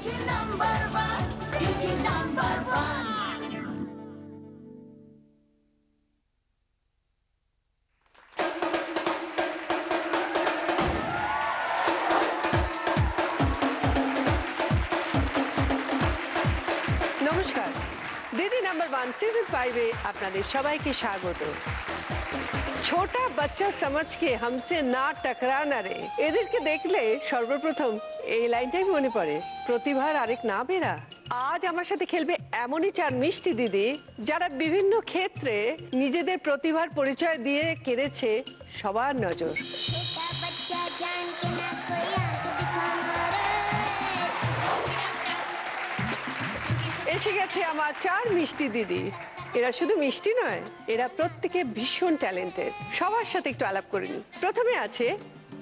নমস্কার, দিদি number 1 season 5 এ আপনাদের সবাইকে স্বাগত। ছোটা বাচ্চা সমাজকে हमसे না टकराना রে, এদেরকে দেখলে সর্বপ্রথম এই লাইনটাই মনে পড়ে, প্রতিভার আরেক নাম এরা। আজ আমার সাথে খেলবে এমনই চার মিষ্টি দিদি যারা বিভিন্ন ক্ষেত্রে নিজেদের প্রতিভার পরিচয় দিয়ে কেড়েছে সবার নজর। এসে গেছে আমার চার মিষ্টি দিদি। এরা শুধু মিষ্টি নয়, এরা প্রত্যেকে ভীষণ ট্যালেন্টেড। সবার সাথে একটু আলাপ করে নি। প্রথমে আছে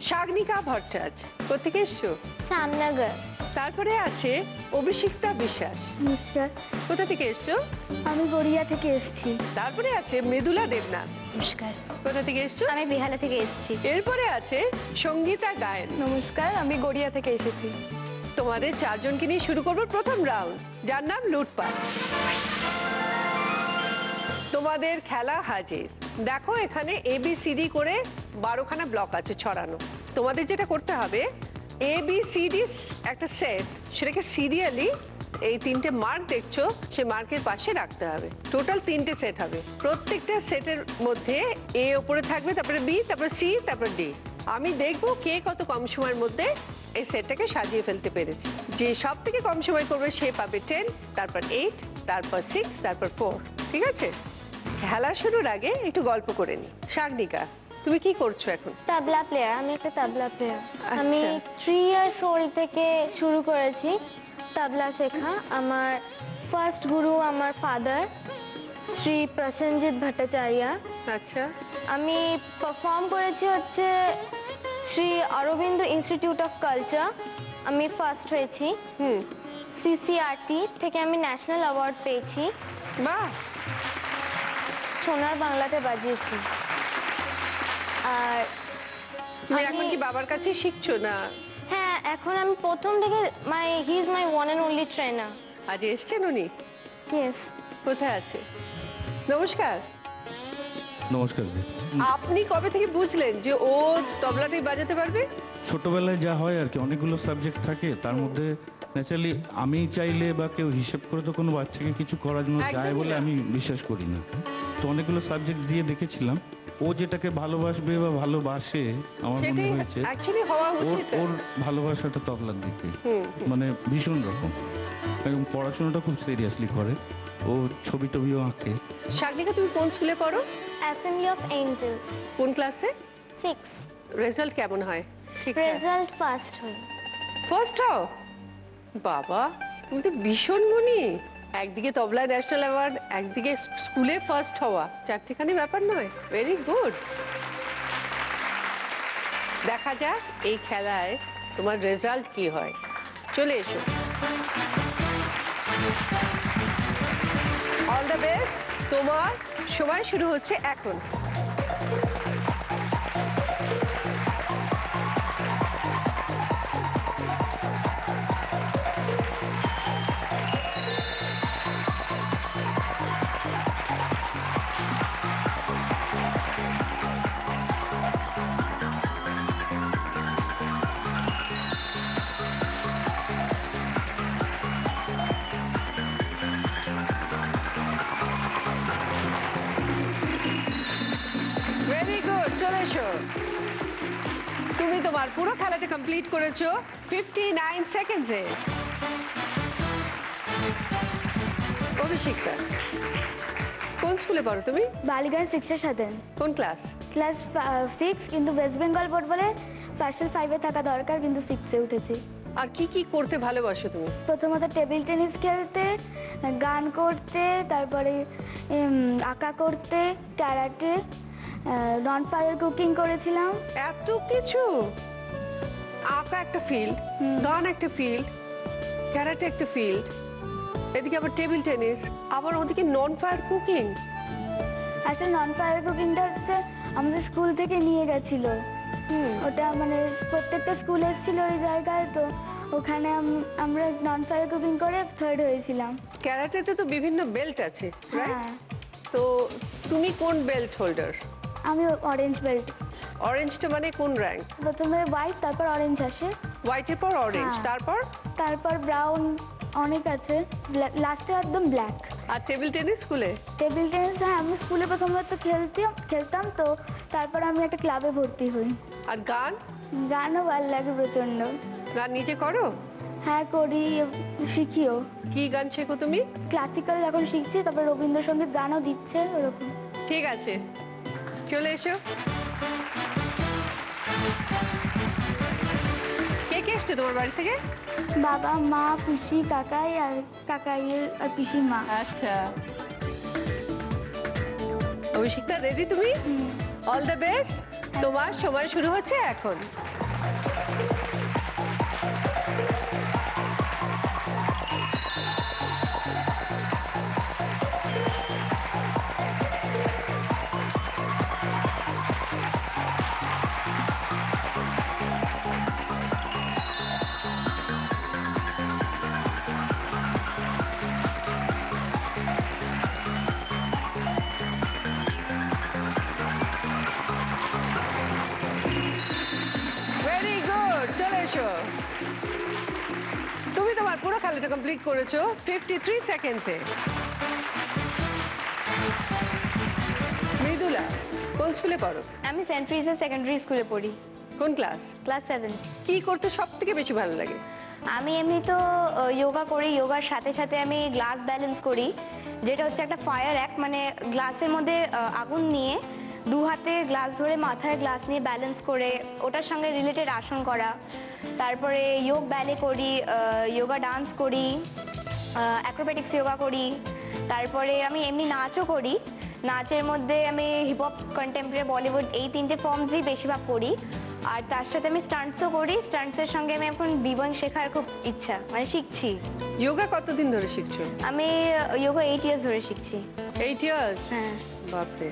সাগনিকা ভট্টাচার্য, কোথেকে এসছো? সামনগর। তারপরে আছে অভিষিক্তা বিশ্বাস, নমস্কার। কোথা থেকে এসছো? আমি গড়িয়া থেকে এসেছি। তারপরে আছে মৃদুলা দেবনাথ, নমস্কার। কোথা থেকে এসছো? আমি বেহালা থেকে এসেছি। এরপরে আছে সঙ্গীতা গায়েন, নমস্কার, আমি গড়িয়া থেকে এসেছি। তোমাদের চারজনকে নিয়ে শুরু করবো প্রথম রাউন্ড, যার নাম লুটপাট। তোমাদের খেলা হাজির। দেখো এখানে ABCD করে 12খানা ব্লক আছে ছড়ানো। তোমাদের যেটা করতে হবে, ABCD একটা সেট, সেটাকে সিরিয়ালি এই 3টে মার্ক দেখছো, সে মার্কের পাশে রাখতে হবে। টোটাল 3টে সেট হবে। প্রত্যেকটা সেটের মধ্যে A ওপরে থাকবে, তারপরে B, তারপরে C, তারপর D। আমি দেখবো কে কত কম সময়ের মধ্যে এই সেটটাকে সাজিয়ে ফেলতে পেরেছে। যে সব থেকে কম সময় করবে সে পাবে 10, তারপর 8, তারপর 6, তারপর 4। ঠিক আছে? খেলা শুরুর আগে একটু গল্প করে নি। সাগনিকা, তুমি কি করছো এখন? তবলা প্লেয়ার। আমি একটা তবলা প্লেয়ার। আচ্ছা। আমি 3 ইয়ার্স ওল্ড থেকে শুরু করেছি তবলা শেখা। আমার ফার্স্ট গুরু আমার ফাদার শ্রী প্রসেনজিৎ ভট্টাচার্য। আচ্ছা, আমি পারফর্ম করেছি হচ্ছে Shri Aurobindo Institute of Culture. আমি ফার্স্ট হয়েছি। CCRT থেকে আমি ন্যাশনাল অ্যাওয়ার্ড পেয়েছি। বাহ, সোনার বাংলাতে বাজিয়েছি। আর তুমি এখন কি বাবার কাছে শিখছো না? হ্যাঁ, এখন আমি প্রথম থেকে he is my one and only trainer. আজ এসছেন উনি? ইয়েস। কোথায় আছে? নমস্কার। নমস্কার। আপনি কবে থেকে বুঝলেন যে ও তবলাটাই বাজাতে পারবে? ছোটবেলায় যা হয় আর কি, অনেকগুলো সাবজেক্ট থাকে, তার মধ্যে ন্যাচারালি আমি চাইলে বা কেউ হিসেব করে তো কোনো বাচ্চাকে কিছু করার জন্য একদমই যায় বলে না। আমি বিশ্বাস করি না। তো অনেকগুলো সাবজেক্ট দিয়ে দেখেছিলাম, ও যেটাকে ভালোবাসবে বা ভালোবাসে আমার মনে সেটাই হয়েছে অ্যাকচুয়ালি হওয়া ওর উচিত। ওর ভালোবাসাটা তবলার দিকে, হুম, মানে ভীষণ রকম। এবং পড়াশোনাটা খুব সিরিয়াসলি করে, ও ছবি টবিও আঁকে। সাগনিকা, তুমি কোন স্কুলে পড়ো? অ্যাসেম্বলি অফ এঞ্জেলস কোন ক্লাসে? 6। রেজাল্ট কেমন হয়? ঠিক রেজাল্ট ফার্স্ট হই। ফার্স্ট হও? বাবা, তুমি তো ভীষণ গুণী। একদিকে তবলা ন্যাশনাল অ্যাওয়ার্ড, একদিকে স্কুলে ফার্স্ট হওয়া, চারটিখানি ব্যাপার নয়। Very good. দেখা যাক এই খেলায় তোমার রেজাল্ট কি হয়। চলে এসো। All the best. তোমার সময় শুরু হচ্ছে এখন। ভেরি গুড, চলে এসো। তুমি তোমার পুরো খেলাটা কমপ্লিট করেছো 59 সেকেন্ডসে। অভিষিক্তা, কোন স্কুলে পড়ো তুমি? বালিগঞ্জ শিক্ষা সাধন। কোন ক্লাস? ক্লাস 6, কিন্তু ওয়েস্ট বেঙ্গল বোর্ড বলে পার্সেল 5-এ থাকা দরকার, কিন্তু 6-এ উঠেছি। আর কি কি করতে ভালোবাসো তুমি? প্রথমত টেবিল টেনিস খেলতে, গান করতে, তারপরে আঁকা করতে, ক্যারাটে, নন ফায়ার কুকিং করেছিলাম। এত কিছু! আঁকা একটা ফিল্ড, গান একটা ফিল্ড, ক্যারাটে একটা ফিল্ড, এদিকে আবার টেবিল টেনিস, আবার ওদিকে নন ফায়ার কুকিং। আসলে নন ফায়ার কুকিংটা হচ্ছে আমাদের স্কুল থেকে নিয়ে গেছিল। ওটা মানে প্রত্যেকটা স্কুল এসেছিল ওই জায়গায়, তো ওখানে আমরা নন ফায়ার কুকিং করে 3rd হয়েছিলাম। ক্যারাটেতে তো বিভিন্ন বেল্ট আছে, রাইট? হ্যাঁ, তো তুমি কোন বেল্ট হোল্ডার? আমি অরেঞ্জ বেল্ট। অরেঞ্জটা মানে কোন র্যাঙ্ক? প্রথমে হোয়াইট, তারপর অরেঞ্জ আসে, হোয়াইটের পর অরেঞ্জ, হ্যাঁ। তারপর ব্রাউন অনেক আছে, লাস্টে একদম ব্ল্যাক। আর টেবিল টেনিস স্কুলে? টেবিল টেনিস, হ্যাঁ, আমি স্কুলে প্রথমত খেলতাম, তো তারপর আমি একটা ক্লাবে ভর্তি হই। আর গান? গানও ভালো লাগে প্রচন্ড। গান নিজে করো? হ্যাঁ, করি, শিখিও। কি গান শেখো তুমি? ক্লাসিক্যাল এখন শিখছি, তারপর রবীন্দ্রসঙ্গীত গানও দিচ্ছে ওরকম। ঠিক আছে, চলে এসো। কে কে এসছে তোমার বাড়ি থেকে? বাবা, মা, পিসি, কাকাই আর পিসির মা। আচ্ছা, অভিষিক্তা রেডি তুমি? All the best. তোমার সময় শুরু হচ্ছে এখন। ভেরি গুড, চলে এসো। তুমি তোমার পুরো খেলাটা কমপ্লিট করেছো 53 সেকেন্ডসে। মৃদুলা, কোন স্কুলে পড়ো? আমি সেন্ট ট্রিজা সেকেন্ডারি স্কুলে পড়ি। কোন ক্লাস? ক্লাস 7। কি করতে সব থেকে বেশি ভালো লাগে? আমি এমনি তো যোগা করি, যোগার সাথে সাথে আমি গ্লাস ব্যালেন্স করি, যেটা হচ্ছে একটা ফায়ার অ্যাক্ট, মানে গ্লাসের মধ্যে আগুন নিয়ে 2 হাতে গ্লাস ধরে মাথায় গ্লাস নিয়ে ব্যালেন্স করে ওটার সঙ্গে রিলেটেড আসন করা। তারপরে যোগ ব্যালে করি, যোগা ডান্স করি, অ্যাক্রোবেটিক্স যোগা করি। তারপরে আমি এমনি নাচও করি। নাচের মধ্যে আমি হিপহপ, কন্টেম্পোরারি, বলিউড, এই 3টে ফর্মসই বেশিরভাগ করি। আর তার সাথে আমি স্টান্টসও করি। স্টান্টসের সঙ্গে আমি এখন বিবং শেখার খুব ইচ্ছা, মানে শিখছি। যোগা কতদিন ধরে শিখছো? আমি যোগা 8 ইয়ার্স ধরে শিখছি। 8 ইয়ার্স? হ্যাঁ। বাপরে।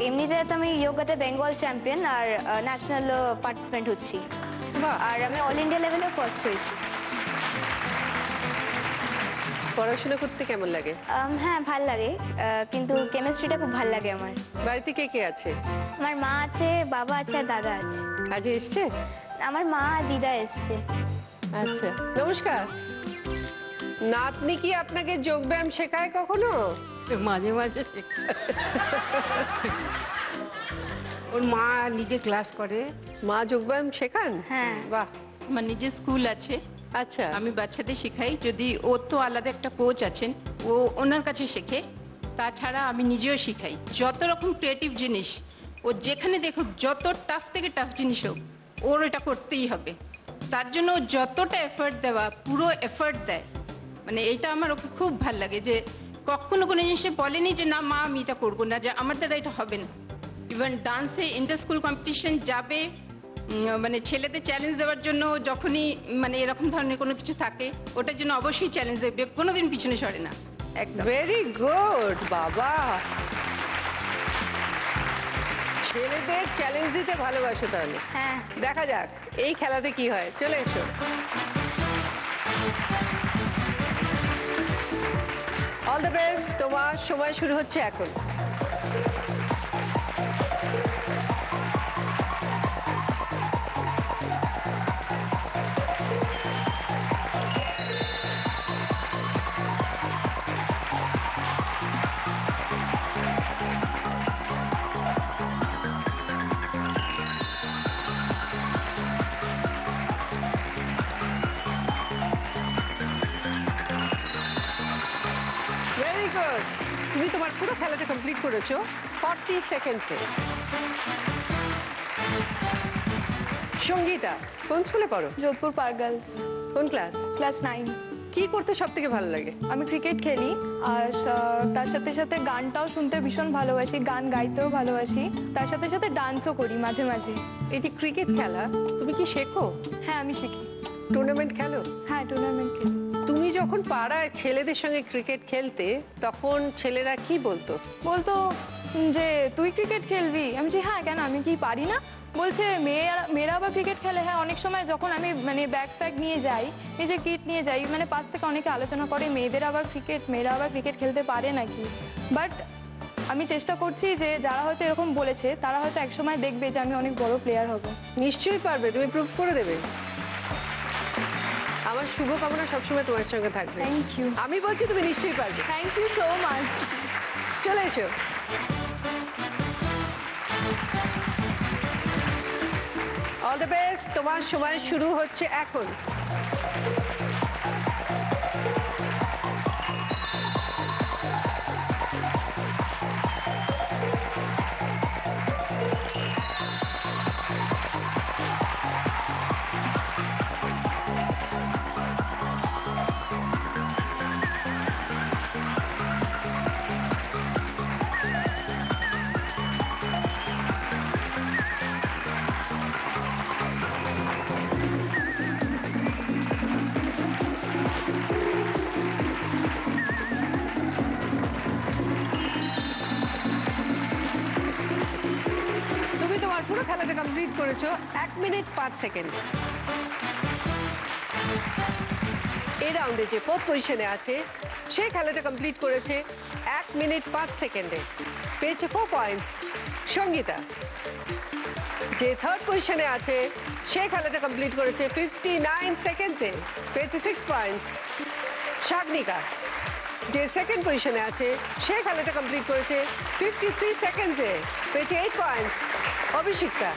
এমনিতে তো আমি যোগাতে বেঙ্গল চ্যাম্পিয়ন আর ন্যাশনাল পার্টিসিপেন্ট হচ্ছি। বাহ। আর আমি অল ইন্ডিয়া লেভেলে ফার্স্ট হয়েছি। পড়াশোনা করতে কেমন লাগে? হ্যাঁ, ভাল লাগে, কিন্তু কেমিস্ট্রিটা খুব ভাল লাগে আমার। বাড়িতে কে কে আছে? আমার মা আছে, বাবা আছে আর দাদা আছে। আজ এসছে? আমার মা আর দিদা এসছে। আচ্ছা, নমস্কার। নাতনি কি আপনাকে যোগব্যায়াম শেখায় কখনো? মাঝে মাঝে ওর মা নিজে ক্লাস করে। মা যোগব্যায়াম শেখান? হ্যাঁ। বাহ। আমার নিজের স্কুল আছে, আচ্ছা, আমি বাচ্চাদের শেখাই। যদি ওর তো আলাদা একটা কোচ আছেন, ও ওনার কাছে শেখে। তাছাড়া আমি নিজেও শেখাই যত রকম ক্রিয়েটিভ জিনিস। ও যেখানে দেখুক, যত টাফ থেকে টাফ জিনিস হোক, ওর এটা করতেই হবে। তার জন্য ও যতটা এফর্ট দেওয়া, পুরো এফর্ট দেয়। মানে এইটা আমার ওকে খুব ভাল লাগে, যে কখনো কোনো জিনিসে বলেনি যে না মা আমি এটা করবো না, যে আমার দ্বারা এটা হবে না। ইভেন ডান্সে ইন্টার স্কুল কম্পিটিশন যাবে, মানে ছেলেদের চ্যালেঞ্জ দেওয়ার জন্য যখনই মানে এরকম ধরনের কোনো কিছু থাকে, ওটার জন্য অবশ্যই চ্যালেঞ্জ দেবে, কোনোদিন পিছনে সরে না। একদম ভেরি গুড। বাবা, ছেলেদের চ্যালেঞ্জ দিতে ভালোবাসো তাহলে? হ্যাঁ। দেখা যাক এই খেলাতে কি হয়। চলে এসো। All the best. তোমার সময় শুরু হচ্ছে এখন। Very good. তুমি তোমার পুরো খেলাটা কমপ্লিট করেছো 40 সেকেন্ডসে। সঙ্গীতা, কোন স্কুলে পড়ো? যোধপুর পার্ক গার্লস, কোন ক্লাস? ক্লাস 9। কি করতে সব থেকে ভালো লাগে? আমি ক্রিকেট খেলি, আর তার সাথে সাথে গানটাও শুনতে ভীষণ ভালোবাসি, গান গাইতেও ভালোবাসি, তার সাথে সাথে ডান্সও করি মাঝে মাঝে। এই যে ক্রিকেট খেলা, তুমি কি শেখো? হ্যাঁ, আমি শিখি। টুর্নামেন্ট খেলো? হ্যাঁ, টুর্নামেন্ট খেলি। তুমি যখন পাড়ায় ছেলেদের সঙ্গে ক্রিকেট খেলতে, তখন ছেলেরা কি বলতো? বলতো যে তুই ক্রিকেট খেলবি? আমি বলছি হ্যাঁ, কেন, আমি কি পারি না? বলছে মেয়েরা আবার ক্রিকেট খেলে। হ্যাঁ, অনেক সময় যখন আমি মানে ব্যাগ ফ্যাগ নিয়ে যাই, নিজে কিট নিয়ে যাই, মানে পাশ থেকে অনেকে আলোচনা করে মেয়েরা আবার ক্রিকেট খেলতে পারে নাকি। বাট আমি চেষ্টা করছি যে যারা হয়তো এরকম বলেছে তারা হয়তো একসময় দেখবে যে আমি অনেক বড় প্লেয়ার হব। নিশ্চয়ই পারবে, তুমি প্রুভ করে দেবে। আমার শুভকামনা সবসময় তোমার সঙ্গে থাকবে। Thank you. আমি বলছি তুমি নিশ্চয়ই পারবে। Thank you so much. চলে এসো। অল দ্য বেস্ট, তোমার সময় শুরু হচ্ছে এখন। পুরো খেলাটা কমপ্লিট করেছো 1 মিনিট 5 সেকেন্ড। এই রাউন্ডে যে 4th পজিশনে আছে সে খেলাটা কমপ্লিট করেছে 1 মিনিট 5 সেকেন্ডে, পেয়েছে 4 পয়েন্টস। সঙ্গীতা যে 3rd পজিশনে আছে সে খেলাটা কমপ্লিট করেছে 59 সেকেন্ডে, পেয়েছে 6 পয়েন্টস। সাগনিকা যে 2nd পজিশনে আছে সে খেলাটা কমপ্লিট করেছে 53 সেকেন্ডে, পেয়েছে 8 পয়েন্টস। অভিষিক্তা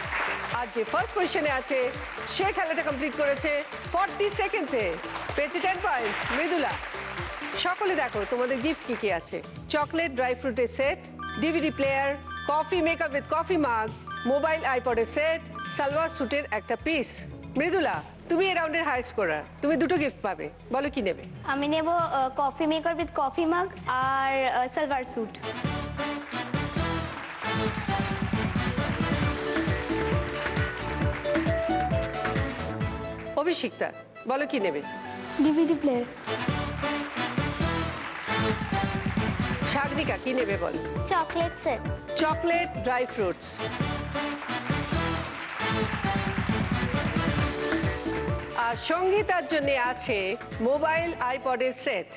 আর যে 1st পজিশনে আছে সে খেলাটা কমপ্লিট করেছে 40 সেকেন্ডে, পেয়েছে 10 পয়েন্টস। মৃদুলা, সকলে দেখো তোমাদের গিফট কি কি আছে। চকলেট ড্রাই ফ্রুটের সেট, DVD player, coffee maker with coffee mug, mobile আইপডের সেট, সালোয়ার স্যুটের একটা পিস। মৃদুলা, তুমি এই রাউন্ডের হাই স্কোরার, তুমি দুটো গিফট পাবে, বলো কি নেবে? আমি নেব কফি মেকার উইথ কফি মাগ আর সালোয়ার স্যুট। অভিষিক্তা, বলো কি নেবে? DVD player. সাগনিকা কি নেবে বল? Chocolate set. Chocolate dry fruits. আর সঙ্গীতার জন্য আছে মোবাইল আইপডের সেট।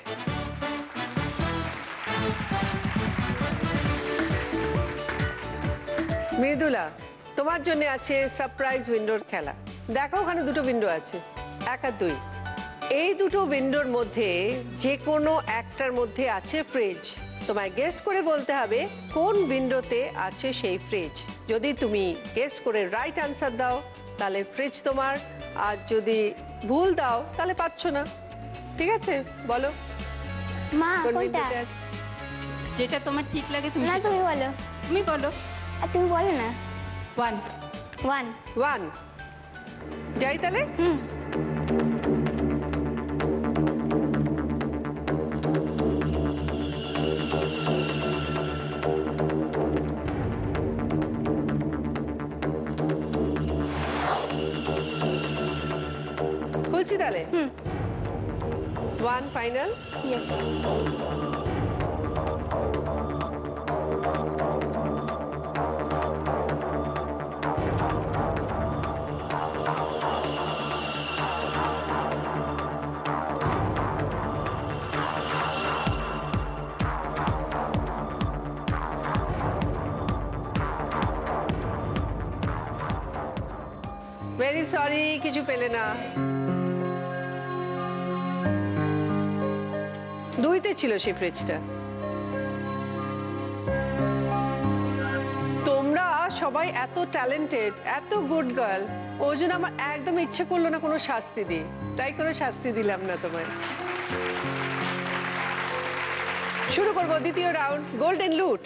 মৃদুলা, তোমার জন্য আছে সারপ্রাইজ উইন্ডোর খেলা। দেখো ওখানে দুটো উইন্ডো আছে, 1 আর 2। এই দুটো উইন্ডোর মধ্যে যে কোনো একটার মধ্যে আছে ফ্রিজ। তোমায় গেস করে বলতে হবে কোন উইন্ডোতে আছে সেই ফ্রিজ। যদি তুমি গেস করে রাইট আনসার দাও তাহলে ফ্রিজ তোমার, আর যদি ভুল দাও তাহলে পাচ্ছ না। ঠিক আছে, বলো মা কোন কোনটা? উইন্ডোতে আছে? যেটা তোমার ঠিক লাগে তুমি না সেটা তুমি বলো। বলো। তুমি বলো। আর তুমি বলো না। 1। 1। যাই তাহলে। খুলছি তাহলে। 1 ফাইনাল। ভেরি সরি, কিছু পেলে না। 2তে ছিল সেই ফ্রিজটা। তোমরা সবাই এত ট্যালেন্টেড, এত গুড গার্ল, ওই জন্য আমার একদম ইচ্ছে করলো না কোনো শাস্তি দিই, তাই কোনো শাস্তি দিলাম না তোমায়। শুরু করবো দ্বিতীয় রাউন্ড, গোল্ডেন লুট।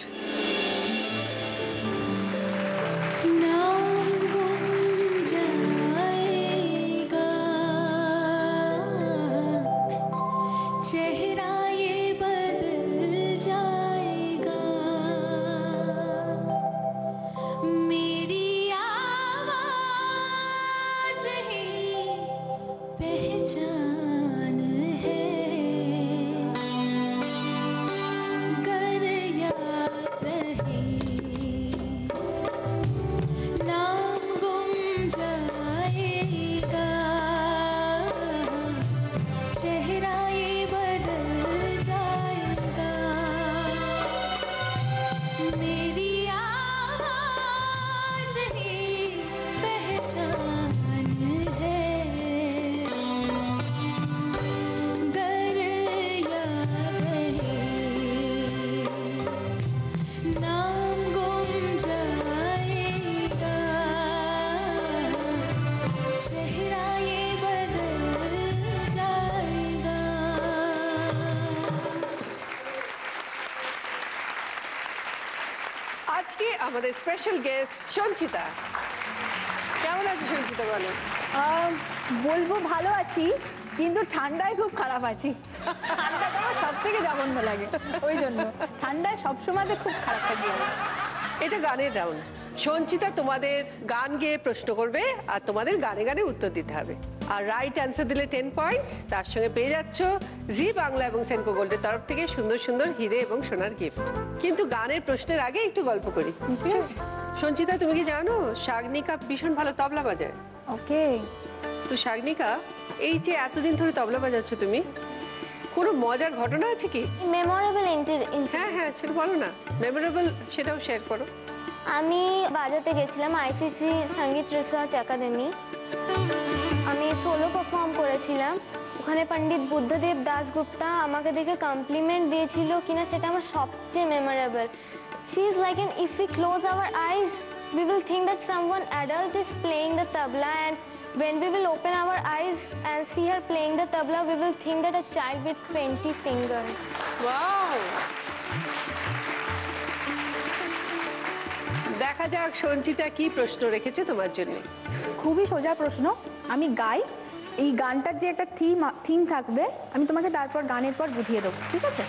আজকে আমাদের স্পেশাল গেস্ট সঞ্চিতা। কেমন আছে সঞ্চিতা, বলো? বলবো ভালো আছি, কিন্তু ঠান্ডায় খুব খারাপ আছি। ঠান্ডাটা আমার সব থেকে জঘন্য লাগে, ওই জন্য ঠান্ডায় সবসময় খুব খারাপ থাকি। এটা গানের রাউন্ড। সঞ্চিতা তোমাদের গান গেয়ে প্রশ্ন করবে আর তোমাদের গানে গানে উত্তর দিতে হবে। আর রাইট অ্যান্সার দিলে 10 পয়েন্টস, তার সঙ্গে পেয়ে যাচ্ছ জি বাংলা এবং সেনকো গোল্ডের তরফ থেকে সুন্দর সুন্দর হিরে এবং সোনার গিফট। কিন্তু গানের প্রশ্নের আগে একটু গল্প করি। সঞ্চিতা, তুমি কি জানো শাগনিকা ভীষণ ভালো তবলা বাজায়? ওকে। তো শাগনিকা, এই যে এতদিন ধরে তবলা বাজাচ্ছ তুমি, কোনো মজার ঘটনা আছে কি? মেমোরেবল হ্যাঁ হ্যাঁ, সেটা বলো না, মেমোরেবল, সেটাও শেয়ার করো। আমি বাজাতে গেছিলাম আইসিসি সঙ্গীত রিসার্চ একাডেমি। আমি সোলো পারফর্ম করেছিলাম। ওখানে পণ্ডিত বুদ্ধদেব দাসগুপ্তা আমাকে দেখে কমপ্লিমেন্ট দিয়েছিল কিনা সেটা আমার সবচেয়ে memorable. She is like N if we close our eyes we will think that someone adult is playing the tabla, and when we will open our eyes and see her playing the tabla, we will think that a child with 20 fingers. Wow! দেখা যাক সঞ্চিতা কি প্রশ্ন রেখেছে তোমার জন্য। খুবই সোজা প্রশ্ন। আমি গাই, এই গানটার যে একটা থিম থাকবে, আমি তোমাকে তারপর গানের পর বুঝিয়ে দেবো, ঠিক আছে?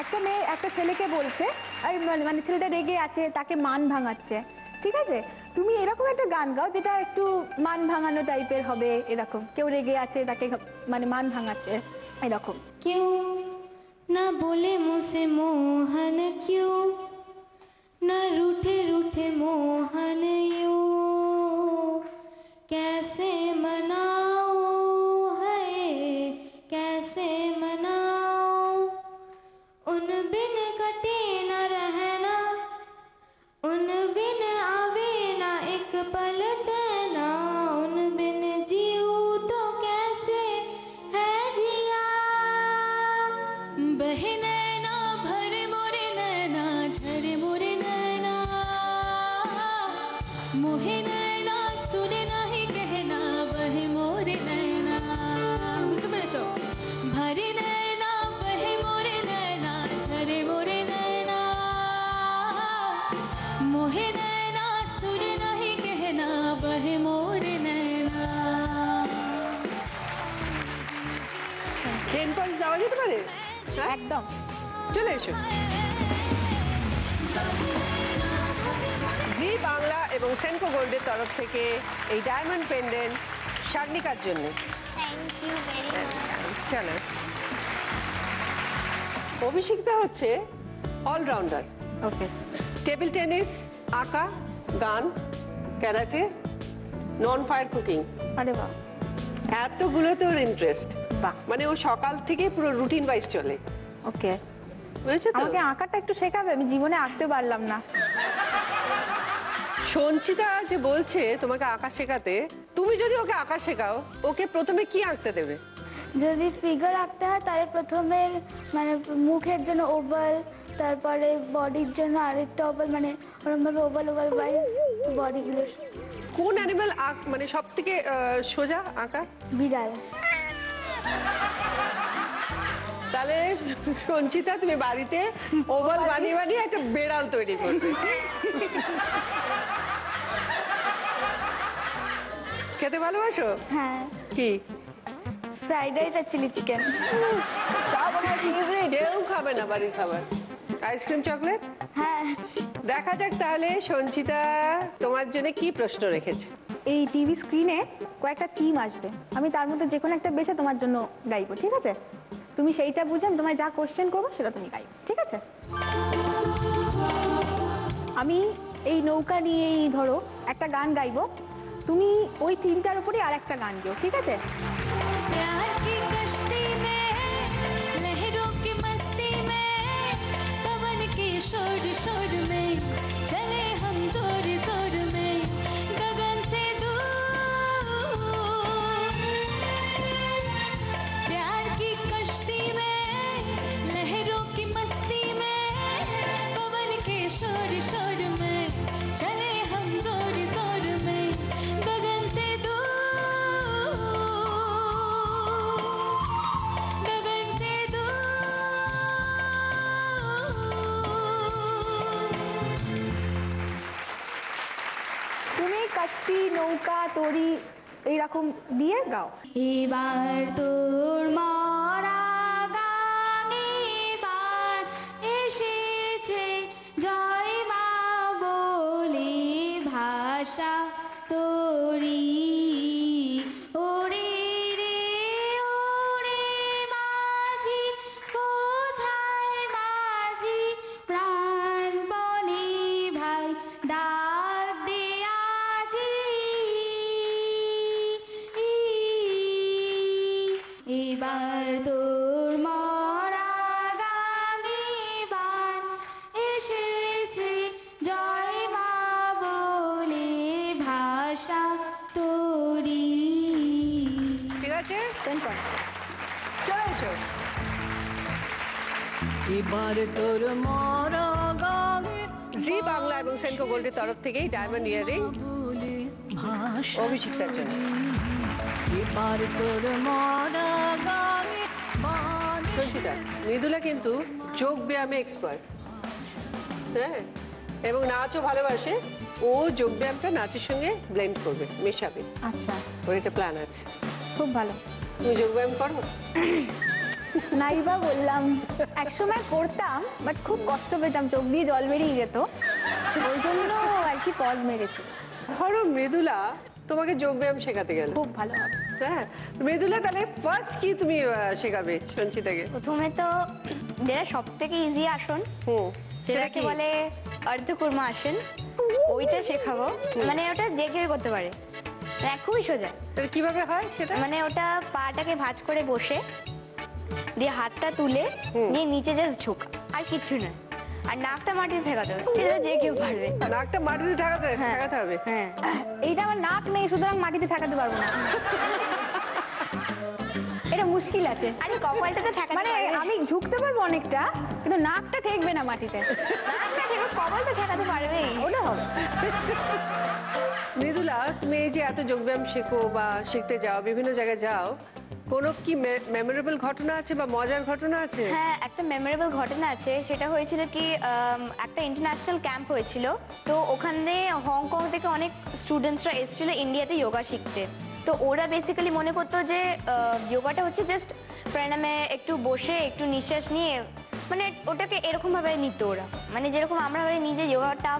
একটা মেয়ে একটা ছেলেকে বলছে, আর মানে ছেলেটা রেগে আছে, তাকে মান ভাঙাচ্ছে, ঠিক আছে? তুমি এরকম একটা গান গাও যেটা একটু মান ভাঙানো টাইপের হবে, এরকম কেউ রেগে আছে তাকে মানে মান ভাঙাচ্ছে, এরকম। क्यों ना बोले मुझसे मोहन, क्यों ना रूठे रूठे मोहन यूं, कैसे मनाओ है कैसे मनाओ, उन बिन कटे न रहना, उन बिन आवे ना एक पल चैना, उन बिन जीऊं तो कैसे है जिया, बहे नैना भरे मोरे नैना, झरे मोरे नैना, मोहे नैना सुने नहीं कहना, बहे मोरे नैना, बुझते पेरेছো? भरे नैना बहे मोरे नैना, झरे मोरे नैना, मोहे नैना सुने नहीं कहना, बहे मोरे नैना। 10 পয়েন্টস দেওয়া যেতে পারে? একদম। চলে এসো। জি বাংলা এবং সেনকো গোল্ডের তরফ থেকে এই ডায়মন্ড পেন্ডেন্ট শাগনিকার জন্য। Thank you very much. চলো। অভিষিক্তা হচ্ছে অলরাউন্ডার। ওকে। টেবিল টেনিস, আঁকা, গান, ক্যারাটে, নন ফায়ার কুকিং, আরে বাহ, এতগুলোতে ওর ইন্টারেস্ট। বাহ। মানে ও সকাল থেকে পুরো রুটিন ওয়াইজ চলে। ওকে। বুঝেছো তো? আমাকে আঁকাটা একটু শেখাবে, আমি জীবনে আঁকতে পারলাম না। সঞ্চিতা যে বলছে তোমাকে আঁকা শেখাতে, তুমি যদি ওকে আঁকা শেখাও, ওকে প্রথমে কি আঁকতে দেবে? যদি ফিগার আঁকতে হয় তাহলে প্রথমে মানে মুখের জন্য ওভাল, তারপরে বডির জন্য আরেকটা ওভাল, মানে ওরকমভাবে ওভাল ওভাল ওয়াইজ বডিগুলো। কোন অ্যানিমাল মানে সব থেকে সোজা আঁকা? বিড়াল। তাহলে সঞ্চিতা তুমি বাড়িতে ওভাল বানিয়ে বানিয়ে একটা বেড়াল তৈরি করবে। খেতে ভালোবাসো? হ্যাঁ। কি? ফ্রাইড রাইস আর চিলি চিকেন। কেউ খাবে না বাড়ির খাবার। Ice cream, chocolate? হ্যাঁ। দেখা যাক তাহলে সঞ্চিতা তোমার জন্য কি প্রশ্ন রেখেছে। এই টিভি স্ক্রিনে কয়েকটা থিম আসবে, আমি তার মধ্যে যে কোনো একটা বেছে তোমার জন্য গাইবো, ঠিক আছে? তুমি সেইটা বুঝে আমি তোমায় যা কোশ্চেন করবো সেটা তুমি গাইবে, ঠিক আছে? আমি এই নৌকা নিয়েই ধরো একটা গান গাইবো, তুমি ওই থিমটার উপরে আর একটা গান গেও, ঠিক আছে? प्यार की कश्ती में लहरों की मस्ती में तब शोर में चले हम जोर जोर में गगन से दूर प्यार की कश्ती में लहरों की मस्ती में पवन के शोर शोर में चले हम जोर जोर में गगन से दूर गगन से তুমি কাস্তি নৌকা তরি এইরকম দিয়ে গাও। এবার তোর মরা গান এবার এসেছে জয় মা বলে ভাষা তোরি ওরে রে ওরে মাঝি কোথায় মাঝি প্রাণপণে ভাই ডাক দে আজি এবার তোর মরা গান এবার এসেছে জয় মা বলে ভাষা তোরি ঠিক আছে, Ten point. চলে এসো। এবার তোর মরা গান জি বাংলা এবং সেনকো গোল্ডের তরফ থেকেই ডায়মন্ড ইয়ারিং বলে ভাষা অভিষিক্তার জন্য। এবার তোর মরা গান সঞ্চিতা, মৃদুলা কিন্তু যোগ ব্যায়ামে এক্সপার্ট, হ্যাঁ, এবং নাচও ভালোবাসে। ও যোগ ব্যায়ামটা নাচের সঙ্গে ব্লেন্ড করবে, মেশাবে, আচ্ছা, ওর একটা প্ল্যান আছে। খুব ভালো। তুমি যোগ ব্যায়াম করো? নাইবা বললাম, একসময় করতাম, বাট খুব কষ্ট পেতাম, চোখ দিয়ে জল বেরিয়ে যেত, ওই জন্য আর কি পজ মেরেছি। ধরো মৃদুলা তোমাকে যোগ ব্যায়াম শেখাতে গেল, খুব ভালো হবে। হ্যাঁ, মৃদুলা তাহলে ফার্স্ট কি তুমি শেখাবে সঞ্চিতাকে? প্রথমে তো যেটা সব থেকে ইজি আসন, সেটাকে বলে অর্ধকুর্মা আসন, ওইটা শেখাবো। মানে ওটা যে কেউ করতে পারে, মানে খুবই সোজা। তাহলে কিভাবে হয় সেটা? মানে ওটা পাটাকে ভাঁজ করে বসে দিয়ে হাতটা তুলে দিয়ে নিচে জাস্ট ঝোঁক, আর কিচ্ছু না। আর নাকটা মাটিতে ঠেকাতে হবে, এটা যে কেউ পারবে। নাকটা মাটিতে ঠেকাতে হবে? হ্যাঁ, এইটা আমার নাক নেই, সুতরাং মাটিতে ঠেকাতে পারবো না। এটা মুশকিল আছে। আরে কপালটা তো ঠেকাতে মানে পারবে। আমি ঝুঁকতে পারবো অনেকটা, কিন্তু নাকটা ঠেকবে না মাটিতে। নাকটা ঠেকে কপালটা ঠেকাতে পারবে, ওটা হবে। মৃদুলা, তুমি এই যে এত যোগব্যায়াম শেখো বা শিখতে যাও, বিভিন্ন জায়গায় যাও, কোনো কি মেমোরেবল ঘটনা আছে বা মজার ঘটনা আছে? হ্যাঁ, একটা মেমোরেবল ঘটনা আছে। সেটা হয়েছিল কি, একটা ইন্টারন্যাশনাল ক্যাম্প হয়েছিল, তো ওখানে হংকং থেকে অনেক স্টুডেন্টসরা এসেছিল ইন্ডিয়াতে যোগা শিখতে। তো ওরা বেসিক্যালি মনে করতো যে যোগাটা হচ্ছে জাস্ট প্রাণায়ামে একটু বসে একটু নিঃশ্বাস নিয়ে, মানে ওটাকে এরকম ভাবে নিত ওরা, মানে যেরকম আমরা ভাবে নিজে যোগাটা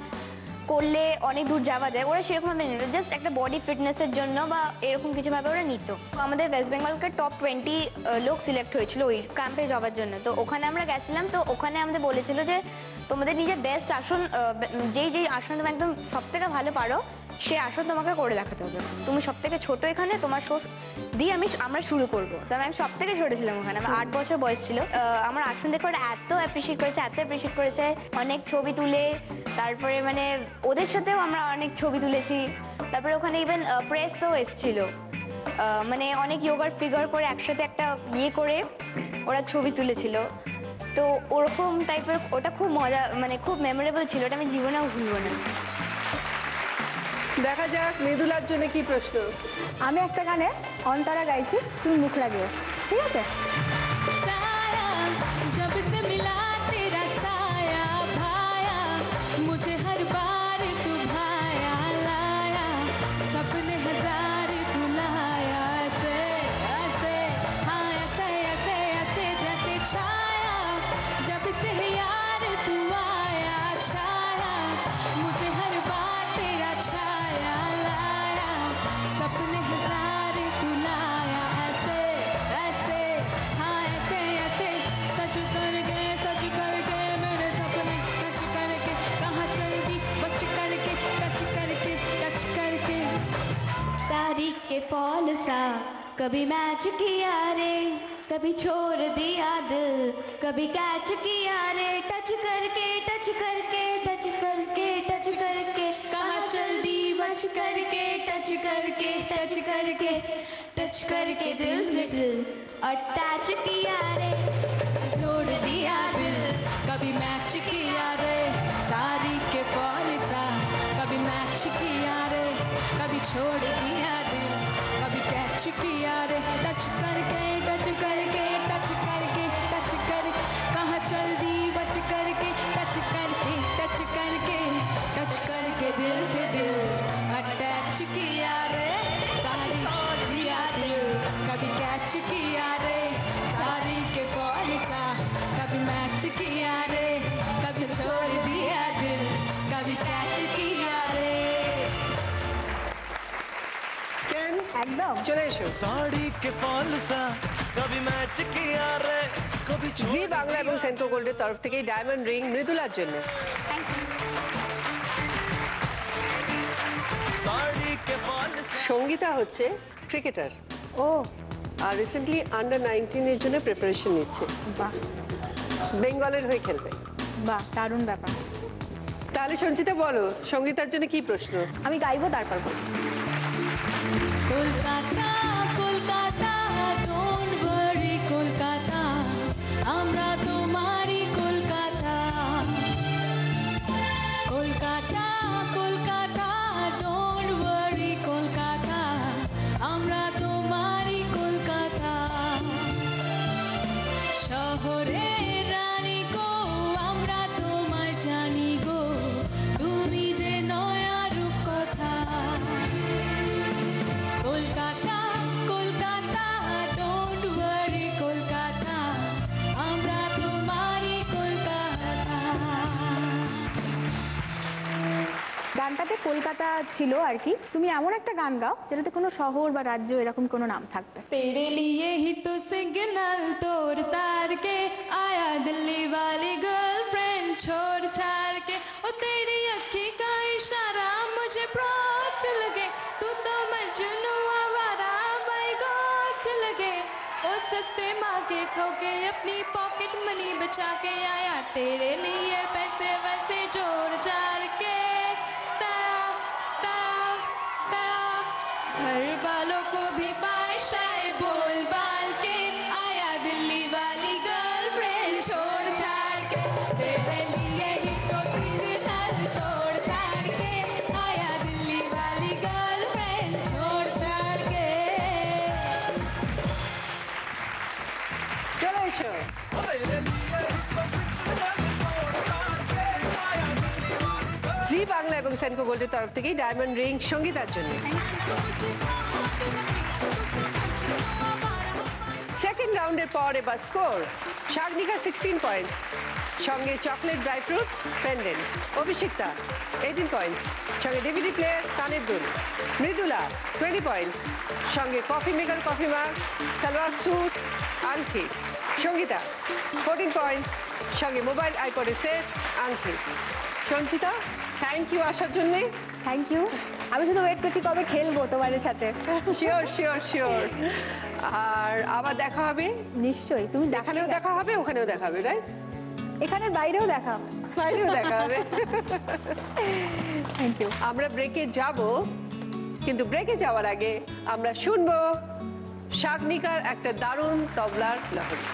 করলে অনেক দূর যাওয়া যায়, ওরা সেরকম ভাবে নিত, জাস্ট একটা বডি ফিটনেসের জন্য বা এরকম কিছু ভাবে ওরা নিত। আমাদের ওয়েস্ট বেঙ্গলকে টপ 20 লোক সিলেক্ট হয়েছিল ওই ক্যাম্পে যাওয়ার জন্য। তো ওখানে আমরা গেছিলাম, তো ওখানে আমাদের বলেছিল যে তোমাদের নিজের বেস্ট আসন, যেই আসন তুমি একদম সব থেকে ভালো পারো সে আসন তোমাকে করে দেখাতে হবে। তুমি সব থেকে ছোট এখানে, তোমার দিয়ে আমরা শুরু করবো। তো আমি সব থেকে ছোট ছিলাম ওখানে, আমার 8 বছর বয়স ছিল। আমার আসন দেখে ওরা এত অ্যাপ্রিসিয়েট করেছে, অনেক ছবি তুলে, তারপরে মানে ওদের সাথেও আমরা অনেক ছবি তুলেছি। তারপরে ওখানে ইভেন প্রেসও এসেছিল, মানে অনেক যোগার ফিগার করে একসাথে একটা ইয়ে করে ওরা ছবি তুলেছিল। তো ওরকম টাইপের, ওটা খুব মজা, মানে খুব মেমোরেবল ছিল, ওটা আমি জীবনেও ভুলবো না। দেখা যাক মৃদুলার জন্য কি প্রশ্ন। আমি একটা গানে অন্তরা গাইছি, তুমি মুখ লাগিও, ঠিক আছে? साया जब से मिला तेरा साया भाया, मुझे हर बार तू भाया लाया, सपने हजार तू लाया, ऐसे ऐसे हाँ ऐसे ऐसे ऐसे जैसे छाया, जब से यार तू आया छाया, मुझे हर बार तेरा छाया लाया, सपने हजार तू लाया, ऐसे ऐसे हाँ ऐसे ऐसे सच कर गए मेरे सपने, सच करके कहाँ चल दी बच करके, टच करके तारीख के फॉल सा कभी मैच किया रे, कभी छोड़ दिया दिल, कभी कैच किया रे, टच करके टच करके टच करके टच करके कहाँ चल दी बच करके टच करके टच करके टच करके दिल से दिल अटैच किया रे तोड़ दिया दिल कभी मैच किया रे सारी के पॉलिसा कभी मैच किया रे कभी छोड़ दिया दिल कभी कैच किया रे टच करके टच करके टच करके टच करके कहाँ चल दी बच करके टच करके टच करके टच करके दिल से दिल अटैच किया रे सारी दिया दिल कभी कैच किया रे सारी के पॉलिसा कभी मैच किया रे कभी छोड़ दिया दिल कभी कैच किया रे কেন একদম চলে এসো साड़ी के पॉलिसा कभी मैच किया रे कभी জি বাংলা এবং সেন্ট্রো গোল্ডের তরফ থেকে ডায়মন্ড রিং মৃদুলার জন্য। साड़ी के पॉलिसा সঙ্গীতা হচ্ছে ক্রিকেটার ও আর রিসেন্টলি আন্ডার 19 এর জন্য প্রিপারেশন নিচ্ছে। বাহ বেঙ্গলের হয়ে খেলবে। বাহ দারুণ ব্যাপার। তাহলে সঞ্চিতা বলো সঙ্গীতার জন্য কি প্রশ্ন? আমি গাইবো তারপর বলবো। কলকাতা কলকাতা ডোন্ট ওয়ারি কলকাতা আমরা তোমারই কলকাতা কলকাতা কলকাতা ডোন্ট ওয়ারি কলকাতা আমরা তোমারই কলকাতা শহরের রানী গো আমরা তোমায় জানি গো তুমি যে নয়া রূপকথা কলকাতা কলকাতা ডোন্ট ওয়ারি কলকাতা আমরা তোমারই কলকাতা গানটাতে কলকাতা ছিল আর কি। তুমি এমন একটা গান গাও যেটাতে কোনো শহর বা রাজ্য এরকম কোনো নাম থাকবে। तेरे लिए ही तो सिग्नल तोड़ तार के आया दिल्ली वाली गर्लफ्रेंड छोड़ छाड़ के ओ तेरी अखी का इशारा मुझे ब्रॉड लगे तू तो मजनू आवारा माय गॉड लगे ओ सस्ते माँ के खो के अपनी पॉकेट मनी बचा के आया तेरे लिए पैसे वैसे जोड़ जाड़ के तारा तारा तारा घर वालों को भी बादशाह बोल बाल के आया दिल्ली वाली गर्लफ्रेंड छोड़ छाड़ के तेरे लिए ही तो सिग्नल छोड़ छाड़ के आया दिल्ली वाली गर्लफ्रेंड छोड़ छाड़ के চলে এসো। জি বাংলা এবং সেন্ট্রো গোল্ডের তরফ থেকে ডায়মন্ড রিং সঙ্গীতার জন্য। সেকেন্ড রাউন্ডের পর এবার স্কোর শাগনিকা 16 পয়েন্ট, সঙ্গে chocolate dry fruits pendant. Abhishikta 18 point, সঙ্গে ডিভিডি প্লেয়ার কানের দুল। মৃদুলা 20 পয়েন্ট, সঙ্গে coffee maker coffee mug salwar suit আংটি। সঙ্গীতা 14 পয়েন্ট, সঙ্গে মোবাইল আইপডের সেট আংটি। সঞ্চিতা থ্যাংক ইউ আসার জন্যে। Thank you. আমি শুধু ওয়েট করছি কবে খেলবো তোমাদের সাথে। Sure sure sure. আর আবার দেখা হবে নিশ্চয়ই। তুমি এখানেও দেখা হবে ওখানেও দেখা হবে, রাইট? এখানের বাইরেও দেখা। বাইরেও দেখা হবে। Thank you. আমরা ব্রেকে যাব, কিন্তু ব্রেকে যাওয়ার আগে আমরা শুনবো শাগনিকার একটা দারুণ তবলার লহরী।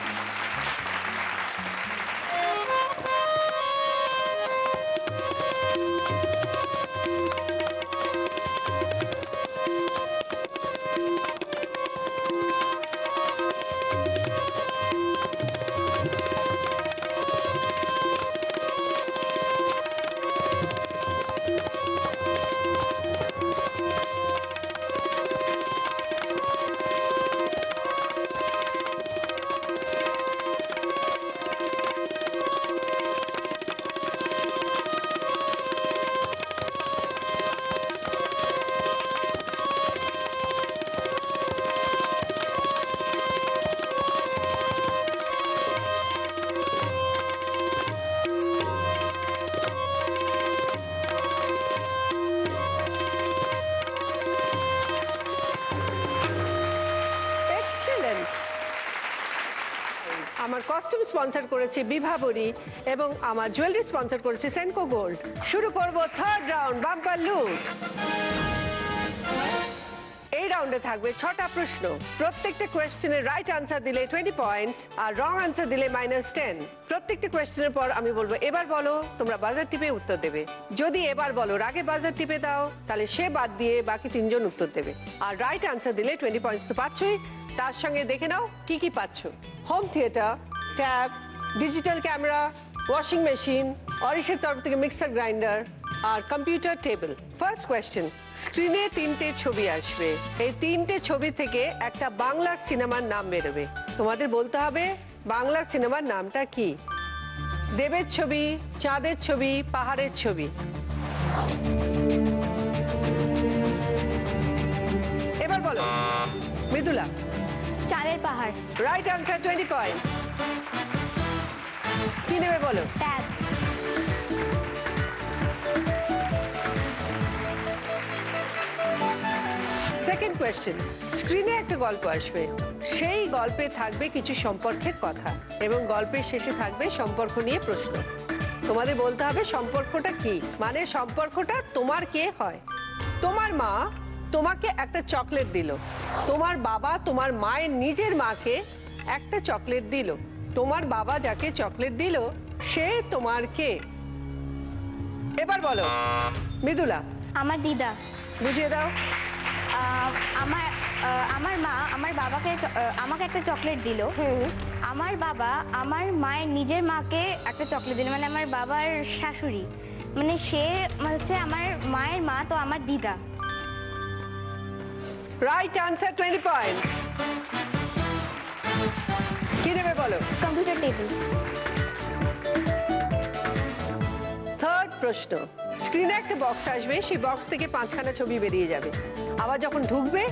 আমার কস্টিউম স্পন্সর করেছে বিভাবরী এবং আমার জুয়েলারি স্পন্সর করেছে সেনকো গোল্ড। শুরু করব থার্ড রাউন্ড, বাম্পার লুট। এই রাউন্ডে থাকবে 6টা প্রশ্ন। প্রত্যেকটা কোয়েশ্চেনের রাইট আনসার দিলে 20 পয়েন্টস আর রং আনসার দিলে -10। প্রত্যেকটা কোয়েশ্চেনের পর আমি বলবো এবার বলো, তোমরা বাজার টিপে উত্তর দেবে। যদি এবার বলো আগে বাজার টিপে দাও, তাহলে সে বাদ দিয়ে বাকি 3 জন উত্তর দেবে। আর রাইট আনসার দিলে 20 পয়েন্টস তো পাচ্ছই, তার সঙ্গে দেখে নাও কি কি পাচ্ছ। Home theatre, tab, digital camera, washing machine, অরিশের তরফ থেকে মিক্সার গ্রাইন্ডার আর কম্পিউটার টেবিল। ফার্স্ট কোয়েশ্চেন, স্ক্রিনে 3টে ছবি আসবে। এই 3টে ছবি থেকে একটা বাংলা সিনেমার নাম বেরোবে। তোমাদের বলতে হবে বাংলা সিনেমার নামটা কি। দেবের ছবি, চাঁদের ছবি, পাহাড়ের ছবি। এবার বলো মৃদুলা। চাঁদের পাহাড়। Right answer, 20 point. কি নেবে বলো? ট্যাব। সেকেন্ড কোয়েশ্চেন, স্ক্রিনে একটা গল্প আসবে। সেই গল্পে থাকবে কিছু সম্পর্কের কথা এবং গল্পের শেষে থাকবে সম্পর্ক নিয়ে প্রশ্ন। তোমাদের বলতে হবে সম্পর্কটা কি, মানে সম্পর্কটা তোমার কে হয়। তোমার মা তোমাকে একটা চকলেট দিল, তোমার বাবা তোমার মায়ের নিজের মাকে একটা চকলেট দিল। তোমার বাবা যাকে চকলেট দিল সে তোমার কে? এবার বলো মৃদুলা। আমার দিদা। বুঝিয়ে দাও। আমার মা আমার বাবাকে আমাকে একটা চকলেট দিল। আমার বাবা আমার মায়ের নিজের মাকে একটা চকলেট দিল, মানে আমার বাবার শাশুড়ি, মানে সে হচ্ছে আমার মায়ের মা, তো আমার দিদা। Right answer, 20 point. কি নেবে বলো? Computer table. থার্ড প্রশ্ন, স্ক্রিনে একটা বক্স আসবে, সেই বক্স থেকে 5খানা ছবি বেরিয়ে যাবে। আবার যখন ঢুকবে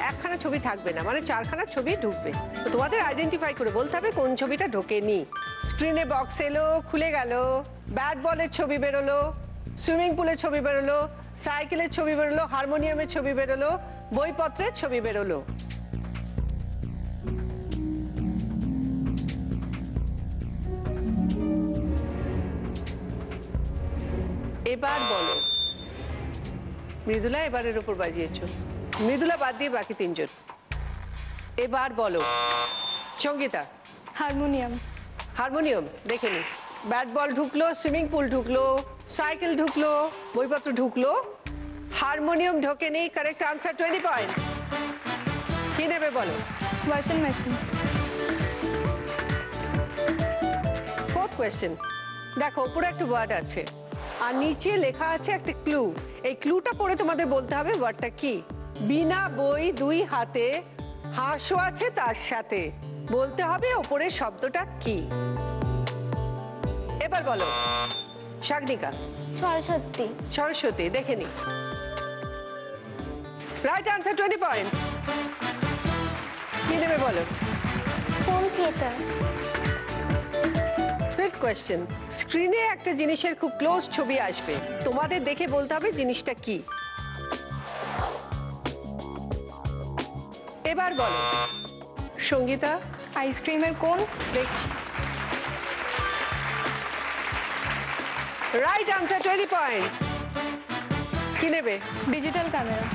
1খানা ছবি থাকবে না, মানে 4খানা ছবি ঢুকবে। তো তোমাদের আইডেন্টিফাই করে বলতে হবে কোন ছবিটা ঢোকেনি। স্ক্রিনে বক্স এলো, খুলে গেল, ব্যাট বলের ছবি বেরোলো, সুইমিং পুলের ছবি বেরোলো, সাইকেলের ছবি বেরোলো, হারমোনিয়ামের ছবি বেরোলো, বইপত্রের ছবি বেরোলো। এবার বলো মৃদুলা, এবারের উপর বাজিয়েছো। মৃদুলা বাদ দিয়ে বাকি 3 জন। এবার বলো সঙ্গীতা। হারমোনিয়াম। হারমোনিয়াম দেখে নি। ব্যাট বল ঢুকলো, সুইমিং পুল ঢুকলো, সাইকেল ঢুকলো, বইপত্র ঢুকলো, হারমোনিয়াম ঢোকেনি। Correct answer, 20 point. কি নেবে বলো? Washing machine. ফোর্থ কোয়েশ্চেন, দেখো উপরে একটা ওয়ার্ড আছে আর নিচে লেখা আছে একটা ক্লু। এই ক্লুটা পড়ে তোমাদের বলতে হবে ওয়ার্ডটা কি। বিনা বই 2 হাতে, হাঁসও আছে তার সাথে। বলতে হবে ওপরের শব্দটা কি। এবার বলো শাগনিকা। সরস্বতী। সরস্বতী দেখে নি। Right answer, 20 point. কি নেবে বলো? Home theatre. ফিফথ কোয়েশ্চেন, স্ক্রিনে একটা জিনিসের খুব ক্লোজ ছবি আসবে, তোমাদের দেখে বলতে হবে জিনিসটা কি। এবার বলো সঙ্গীতা। আইসক্রিমের কোন। দেখছি। Right answer, 20 point. কি নেবে? Digital camera.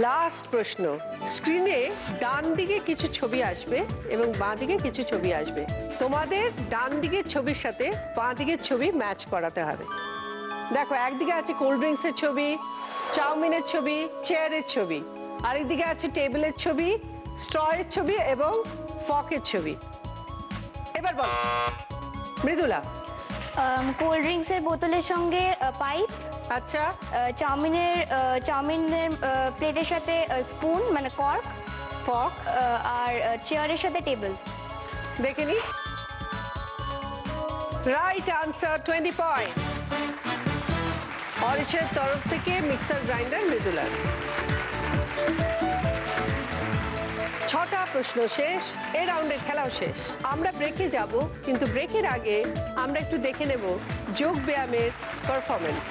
লাস্ট প্রশ্ন, স্ক্রিনে ডান দিকে কিছু ছবি আসবে এবং বাঁ দিকে কিছু ছবি আসবে। তোমাদের ডান দিকের ছবির সাথে বাঁ দিকের ছবি ম্যাচ করাতে হবে। দেখো একদিকে আছে কোল্ড ড্রিঙ্কস এর ছবি, চাউমিনের ছবি, চেয়ারের ছবি, আরেকদিকে আছে টেবিলের ছবি, স্ট্রয়ের ছবি এবং ফকের ছবি। এবার বল মৃদুলা। কোল্ড ড্রিঙ্কসের বোতলের সঙ্গে পাইপ। আচ্ছা। চাউমিনের প্লেটের সাথে স্পুন মানে কর্ক। ফক। আর চেয়ারের সাথে টেবিল। দেখে নি। Right answer, 20 point. অরিশের তরফ থেকে মিক্সার গ্রাইন্ডার মৃদুলার। 6টা প্রশ্ন শেষ, এই রাউন্ডের খেলাও শেষ। আমরা ব্রেকে যাব, কিন্তু ব্রেকের আগে আমরা একটু দেখে নেব যোগ ব্যায়ামের performance.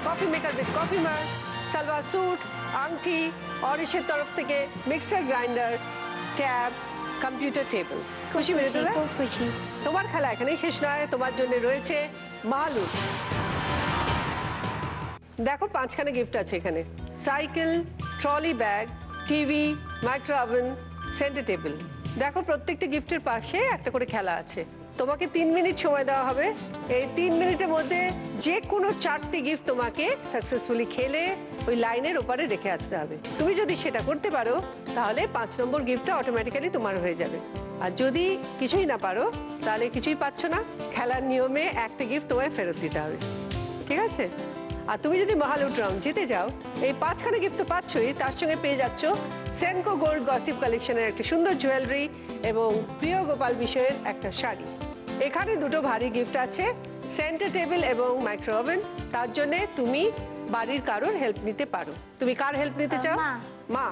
Coffee maker with coffee mug, salwar suit, আংটি, অরিশের তরফ থেকে mixer grinder, tab, computer table. খুশি মৃদুলা? খুব খুশি। তোমার খেলা এখানেই শেষ নয়, তোমার জন্য রয়েছে মালুট। দেখো 5খানা গিফট আছে এখানে, cycle, trolley bag, TV, micro oven, centre table. দেখো প্রত্যেকটা গিফটের পাশে একটা করে খেলা আছে। তোমাকে 3 মিনিট সময় দেওয়া হবে। এই 3 মিনিটের মধ্যে যে কোনো 4টি গিফট তোমাকে সাকসেসফুলি খেলে ওই লাইনের ওপারে রেখে আসতে হবে। তুমি যদি সেটা করতে পারো তাহলে 5 নম্বর গিফটটা অটোমেটিক্যালি তোমার হয়ে যাবে। আর যদি কিছুই না পারো তাহলে কিছুই পাচ্ছ না, খেলার নিয়মে একটা গিফট তোমায় ফেরত দিতে হবে। ঠিক আছে? আর তুমি যদি মহালুট রাউন্ড জিতে যাও, এই 5খানা গিফট তো পাচ্ছই, তার সঙ্গে পেয়ে যাচ্ছ সেনকো গোল্ড গসিপ কালেকশনের একটা সুন্দর জুয়েলারি এবং প্রিয় গোপাল বিষয়ের একটা শাড়ি। এখানে দুটো ভারী গিফট আছে, সেন্টার টেবিল এবং মাইক্রো ওভেন। তার জন্য তুমি বাড়ির কারোর হেল্প নিতে পারো। তুমি কার হেল্প নিতে চাও? মা। মা,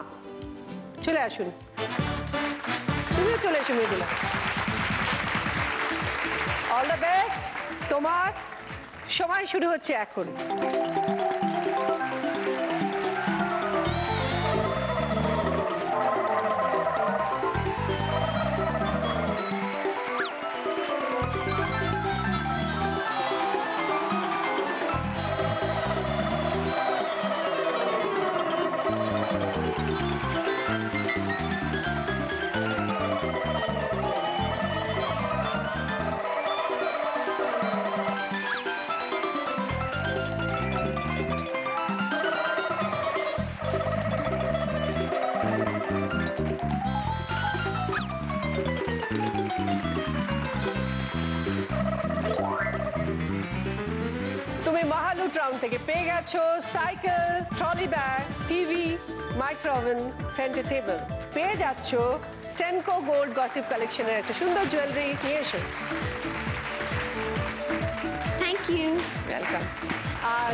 চলে আসুন। তুমিও চলে এসো মৃদুলা। All the best. তোমার সময় শুরু হচ্ছে এখন। তুমি মহালুট রাউন্ড থেকে পেয়ে গেছো cycle, trolley bag, TV, micro oven, centre table. পেয়ে যাচ্ছ সেনকো গোল্ড গসিপ কালেকশনের একটা সুন্দর জুয়েলারি। নিয়ে এসো। Thank you. ওয়েলকাম। আর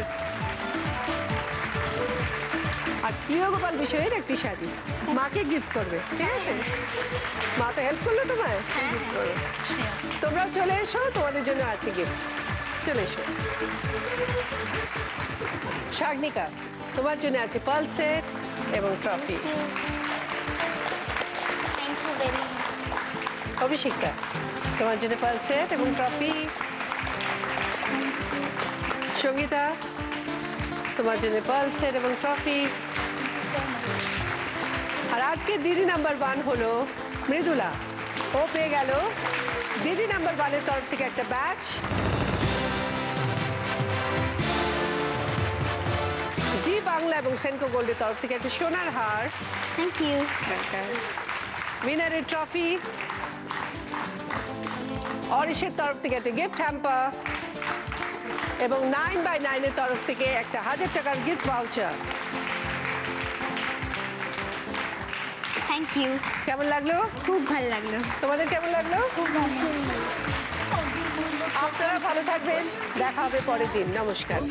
প্রিয় গোপাল বিষয়ের একটি শাড়ি মাকে গিফট করবে। ঠিক আছে? মা তো হেল্প করলো তোমায়, গিফট করো। তোমরাও চলে এসো, তোমাদের জন্য আছে গিফট। চলে এসো। শাগনিকা, তোমার জন্য আছে পার্ল সেট এবং trophy. Thank you very much. Abhishikta, তোমার জন্য পার্ল সেট এবং ট্রফি। সঙ্গীতা, তোমার জন্য পার্ল সেট এবং ট্রফি। আর আজকে দিদি নাম্বার 1 হলো মৃদুলা। ও পেয়ে গেল দিদি নাম্বার 1-এর তরফ থেকে একটা ব্যাচ, জি বাংলা এবং সেনকো গোল্ডের তরফ থেকে একটা সোনার হার। Thank you. উইনারের ট্রফি, অরিশের তরফ থেকে একটা গিফট হ্যাম্পার এবং 9x9-এর তরফ থেকে একটা 1000 টাকার গিফট ভাউচার। Thank you. কেমন লাগলো? খুব ভালো লাগলো। তোমাদের কেমন লাগলো? খুব সুন্দর। আপনারা ভালো থাকবেন, দেখা হবে পরের দিন। নমস্কার।